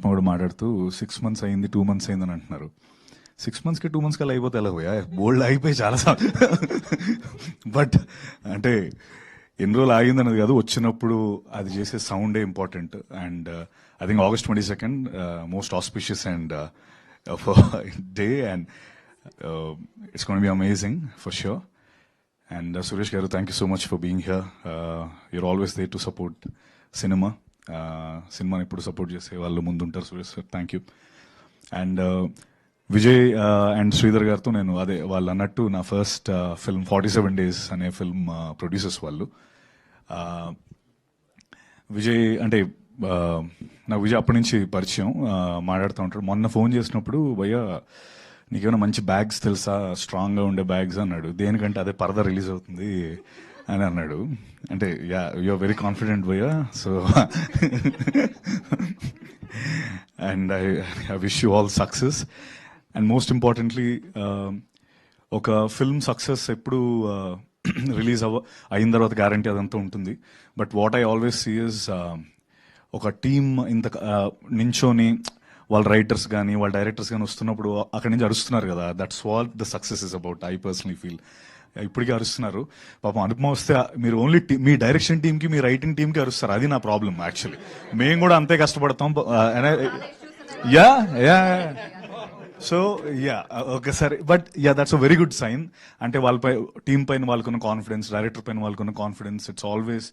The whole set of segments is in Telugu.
ఆత్మ కూడా మాట్లాడుతూ 6 months అయింది, 2 months అయిందని అంటున్నారు. 6 monthsకి 2 months కల్లా అయిపోతే ఎలా పోయా, బోల్డ్ అయిపోయి చాలా బట్ అంటే ఎన్ని రోజులు ఆగిందన్నది కాదు, వచ్చినప్పుడు అది చేసే సౌండే important. And I think August 22nd most auspicious and day, and it's gonna be amazing for sure. And Suresh Garu, thank you so much for being here. You're always there to support cinema. Cinema ippudu support chese vallu mundu untaru Suresh sir, thank you. And Vijay and Sridhar garto nenu ade vallu annattu na first film 47 days ane film producers vallu. Vijay ante నాకు విజయ్ అప్పటి నుంచి పరిచయం, మాట్లాడుతూ ఉంటాడు. మొన్న ఫోన్ చేసినప్పుడు భయ్యా నీకేమైనా మంచి బ్యాగ్స్ తెలుసా, స్ట్రాంగ్గా ఉండే బ్యాగ్స్ అన్నాడు. దేనికంటే అదే పరద రిలీజ్ అవుతుంది అని అన్నాడు. అంటే యా, యూఆర్ వెరీ కాన్ఫిడెంట్ భయ్యా, so and I wish you all success. And most importantly ఒక ఫిల్మ్ సక్సెస్ ఎప్పుడు రిలీజ్ అయిన తర్వాత గ్యారంటీ అదంతా ఉంటుంది. But what I always see is ఒక టీమ్ ఇంత నించోని వాళ్ళ రైటర్స్ కానీ వాళ్ళ డైరెక్టర్స్ కానీ వస్తున్నప్పుడు అక్కడి నుంచి అరుస్తున్నారు కదా, that's what the success is about. I personally feel ఇప్పటికీ అరుస్తున్నారు. పాపం అనుపమ వస్తే మీరు ఓన్లీ మీ డైరెక్షన్ టీమ్కి, మీ రైటింగ్ టీమ్కి అరుస్తారు. అది నా ప్రాబ్లం యాక్చువల్లీ. మేము కూడా అంతే కష్టపడతాం. యా యా సో యా ఒకసారి, but yeah that's a very good sign. అంటే వాళ్ళపై టీం పైన వాళ్ళకున్న కాన్ఫిడెన్స్, డైరెక్టర్ పైన వాళ్ళకున్న confidence, it's always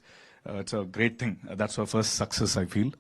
it's a great thing. That's our first success I feel.